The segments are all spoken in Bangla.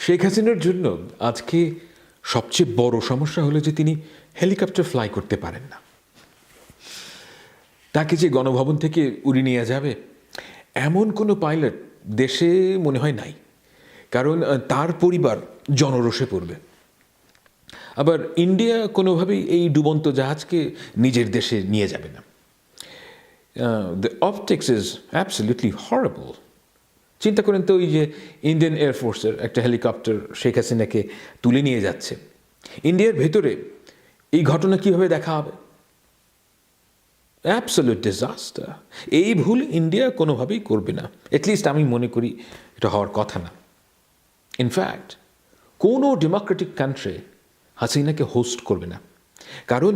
শেখ হাসিনার জন্য আজকে সবচেয়ে বড় সমস্যা হলো যে তিনি হেলিকপ্টার ফ্লাই করতে পারেন না। তাকে যে গণভবন থেকে উড়িয়ে নিয়ে যাবে এমন কোনো পাইলট দেশে মনে হয় নাই, কারণ তার পরিবার জনরোষে পড়বে। আবার ইন্ডিয়া কোনোভাবেই এই ডুবন্ত জাহাজকে নিজের দেশে নিয়ে যাবে না। The optics is absolutely horrible. চিন্তা করেন তো, ওই যে ইন্ডিয়ান এয়ারফোর্সের একটা হেলিকপ্টার শেখ হাসিনাকে তুলে নিয়ে যাচ্ছে, ইন্ডিয়ার ভেতরে এই ঘটনা কীভাবে দেখা হবে? Absolute disaster. এই ভুল ইন্ডিয়া কোনোভাবেই করবে না, অ্যাটলিস্ট আমি মনে করি এটা হওয়ার কথা না। ইনফ্যাক্ট কোনো ডেমোক্রেটিক কান্ট্রি হাসিনাকে হোস্ট করবে না, কারণ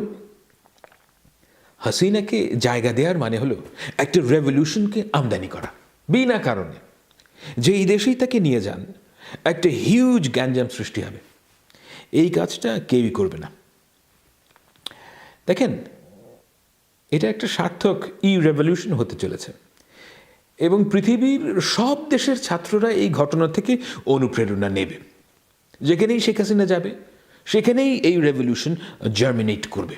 হাসিনাকে জায়গা দেওয়ার মানে হলো একটা রেভলিউশনকে আমদানি করা বিনা কারণে। যেই দেশেই তাকে নিয়ে যান একটা হিউজ গ্যাঞ্জাম সৃষ্টি হবে। এই কাজটা কেউই করবে না। দেখেন, এটা একটা সার্থক রেভলিউশন হতে চলেছে এবং পৃথিবীর সব দেশের ছাত্ররা এই ঘটনা থেকে অনুপ্রেরণা নেবে। যেখানেই শেখ হাসিনা যাবে সেখানেই এই রেভলিউশন জার্মিনেট করবে।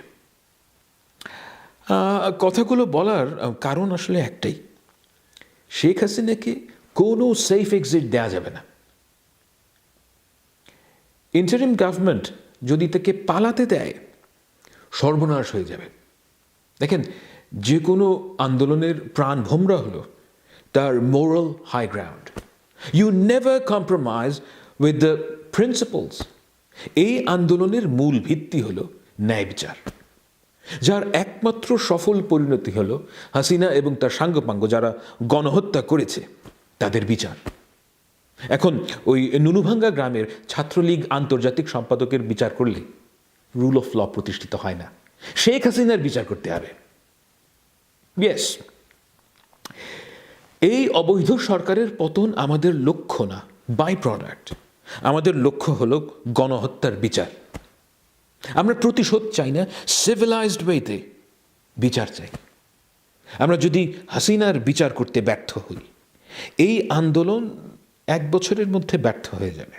কথাগুলো বলার কারণ আসলে একটাই, শেখ হাসিনাকে কোনো সেফ এক্সিট দেওয়া যাবে না। ইন্টারিম গভর্নমেন্ট যদি তাকে পালাতে দেয় সর্বনাশ হয়ে যাবে। দেখেন, যে কোনো আন্দোলনের প্রাণ ভোমরা হলো তার moral high ground. You never compromise with the principles. এই আন্দোলনের মূল ভিত্তি হলো ন্যায় বিচার, যার একমাত্র সফল পরিণতি হলো হাসিনা এবং তার সাঙ্গপাঙ্গ যারা গণহত্যা করেছে তাদের বিচার। এখন ওই নুনুভাঙ্গা গ্রামের ছাত্রলীগ আন্তর্জাতিক সম্পাদকের বিচার করলে রুল অফ ল প্রতিষ্ঠিত হয় না, শেখ হাসিনার বিচার করতে হবে। ইয়েস, এই অবৈধ সরকারের পতন আমাদের লক্ষ্য না, বাই প্রোডাক্ট। আমাদের লক্ষ্য হলো গণহত্যার বিচার। আমরা প্রতিশোধ চাই না, সিভিলাইজড ওয়েতে বিচার চাই। আমরা যদি হাসিনার বিচার করতে ব্যর্থ হই, এই আন্দোলন 1 বছরের মধ্যে ব্যর্থ হয়ে যাবে।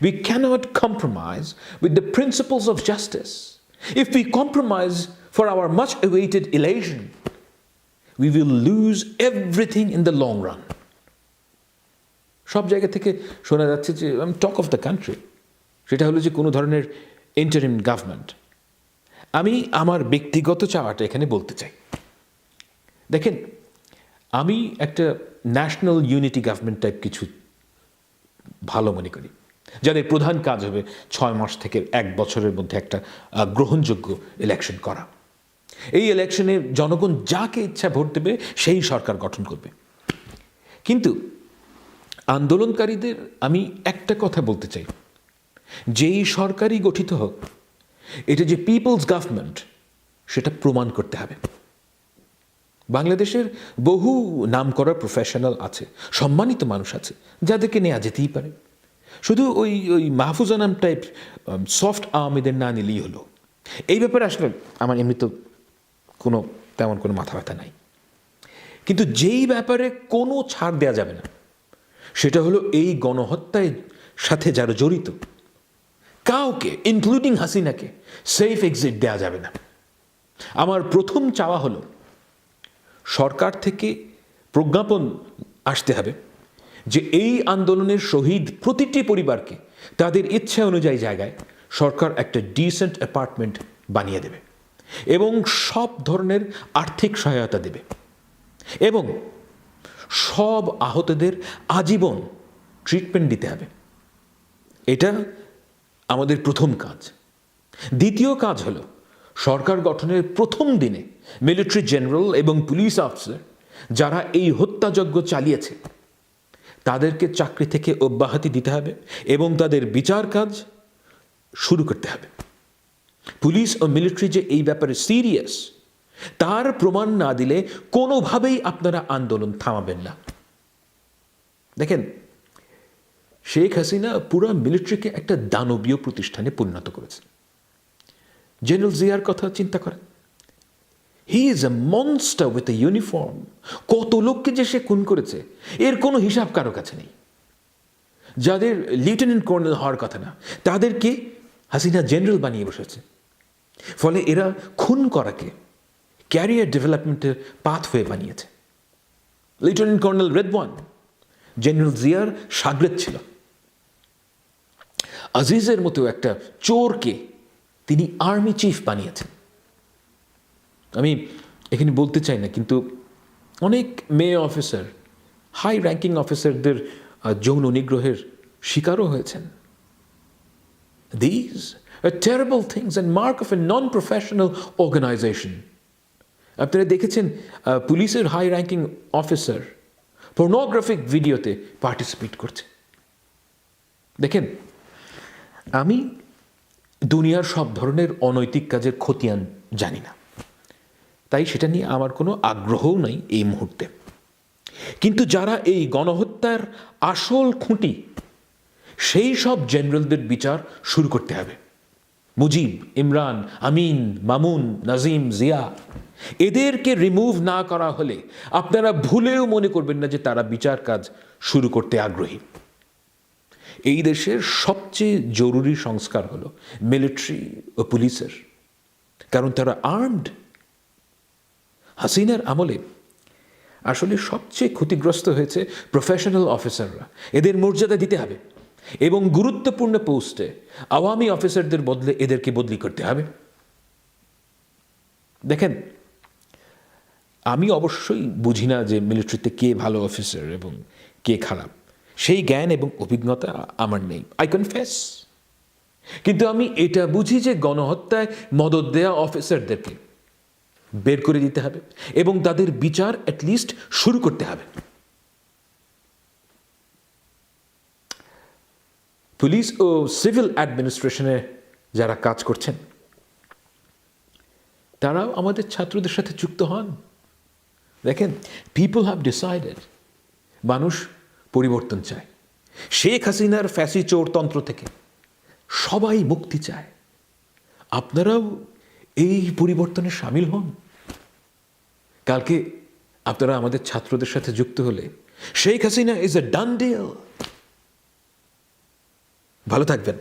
We cannot compromise with the principles of justice. If we compromise for our much awaited elation, we will lose everything in the long run. সব জায়গা থেকে শোনা যাচ্ছে যে টক অফ দ্য কান্ট্রি, সেটা হলো যে কোনো ধরনের ইন্টারিম গভর্নমেন্ট। আমি আমার ব্যক্তিগত চাওয়াটা এখানে বলতে চাই। দেখেন, আমি একটা ন্যাশনাল ইউনিটি গভর্নমেন্ট টাইপ কিছু ভালো মনে করি, যাদের প্রধান কাজ হবে 6 মাস থেকে 1 বছরের মধ্যে একটা গ্রহণযোগ্য ইলেকশন করা। এই ইলেকশনে জনগণ যাকে ইচ্ছা ভোট দেবে সেই সরকার গঠন করবে। কিন্তু আন্দোলনকারীদের আমি একটা কথা বলতে চাই, যেই সরকারই গঠিত হোক, এটা যে পিপলস গভর্নমেন্ট সেটা প্রমাণ করতে হবে। বাংলাদেশের বহু নামকরা প্রফেশনাল আছে, সম্মানিত মানুষ আছে, যাদেরকে নেওয়া যেতেই পারে। শুধু ওই মাহফুজা নাম টাইপ সফট আওয়ামীদের না নিলেই হলো। এই ব্যাপারে আসলে আমার এমনি তো তেমন কোনো মাথা ব্যথা নাই। কিন্তু যেই ব্যাপারে কোনো ছাড় দেওয়া যাবে না সেটা হলো এই গণহত্যার সাথে যারা জড়িত কাউকে, ইনক্লুডিং হাসিনাকে, সেফ এক্সিট দেওয়া যাবে না। আমার প্রথম চাওয়া হলো সরকার থেকে প্রজ্ঞাপন আসতে হবে যে এই আন্দোলনের শহীদ প্রতিটি পরিবারকে তাদের ইচ্ছা অনুযায়ী জায়গায় সরকার একটা ডিসেন্ট অ্যাপার্টমেন্ট বানিয়ে দেবে এবং সব ধরনের আর্থিক সহায়তা দেবে এবং সব আহতদের আজীবন ট্রিটমেন্ট দিতে হবে। এটা আমাদের প্রথম কাজ। দ্বিতীয় কাজ হলো সরকার গঠনের প্রথম দিনে মিলিটারি জেনারেল এবং পুলিশ অফিসার যারা এই হত্যাযজ্ঞ চালিয়েছে তাদেরকে চাকরি থেকে অব্যাহতি দিতে হবে এবং তাদের বিচার কাজ শুরু করতে হবে। পুলিশ ও মিলিটারি যে এই ব্যাপারে সিরিয়াস তার প্রমাণ না দিলে কোনোভাবেই আপনারা আন্দোলন থামাবেন না। দেখেন, শেখ হাসিনা পুরো মিলিটারিকে একটা দানবীয় প্রতিষ্ঠানে পরিণত করেছে। জেনারেল জিয়ার কথা চিন্তা করেন, he is a monster with a uniform. কত লোককে যে সে খুন করেছে এর কোনো হিসাব কারো কাছে নেই। যাদের লেফটেন্যান্ট কর্নেল হওয়ার কথা না, তাদেরকে হাসিনা জেনারেল বানিয়ে বসেছে। ফলে এরা খুন করাকে ক্যারিয়ার ডেভেলপমেন্টের পাথওয়ে বানিয়েছে। লেফটেন্যান্ট কর্নেল রেদওয়ান জেনারেল জিয়ার শাগরেদ ছিল। আজিজের মতো একটা চোরকে তিনি আর্মি চিফ বানিয়েছেন। আমি এখানে বলতে চাই না, কিন্তু অনেক মেয়ে অফিসার, হাই র্যাঙ্কিং অফিসারদের যৌন নিগ্রহের শিকারও হয়েছেন। These are terrible things and mark of a non-professional organization. আপনারা দেখেছেন পুলিশের হাই র্যাঙ্কিং অফিসার পর্নোগ্রাফিক ভিডিওতে পার্টিসিপেট করছে। দেখেন, আমি দুনিয়ার সব ধরনের অনৈতিক কাজের খতিয়ান জানি না, তাই সেটা নিয়ে আমার কোনো আগ্রহও নাই এই মুহূর্তে। কিন্তু যারা এই গণহত্যার আসল খুঁটি, সেই সব জেনারেলদের বিচার শুরু করতে হবে। মুজিব, ইমরান, আমিন, মামুন, নাজিম, জিয়া, এদেরকে রিমুভ না করা হলে আপনারা ভুলেও মনে করবেন না যে তারা বিচার কাজ শুরু করতে আগ্রহী। এই দেশের সবচেয়ে জরুরি সংস্কার হলো মিলিটারি ও পুলিশের, কারণ তারা আর্মড। হাসিনার আমলে আসলে সবচেয়ে ক্ষতিগ্রস্ত হয়েছে প্রফেশনাল অফিসাররা। এদের মর্যাদা দিতে হবে এবং গুরুত্বপূর্ণ পোস্টে আওয়ামী অফিসারদের বদলে এদেরকে বদলি করতে হবে। দেখেন, আমি অবশ্যই বুঝি না যে মিলিটারিতে কে ভালো অফিসার এবং কে খারাপ, সেই জ্ঞান এবং অভিজ্ঞতা আমার নেই, আই কনফেস। কিন্তু আমি এটা বুঝি যে গণহত্যায় মদদ দেয়া অফিসারদেরকে বের করে দিতে হবে এবং তাদের বিচার অ্যাটলিস্ট শুরু করতে হবে। পুলিশ ও সিভিল অ্যাডমিনিস্ট্রেশনে যারা কাজ করছেন, তারাও আমাদের ছাত্রদের সাথে যুক্ত হন। দেখেন, পিপল হ্যাভ ডিসাইডেড, মানুষ পরিবর্তন চায়। শেখ হাসিনার ফ্যাসি চোরতন্ত্র থেকে সবাই মুক্তি চায়। আপনারাও এই পরিবর্তনে সামিল হন। কালকে আপনারা আমাদের ছাত্রদের সাথে যুক্ত হলে Sheikh Hasina is a done deal. ভালো থাকবেন।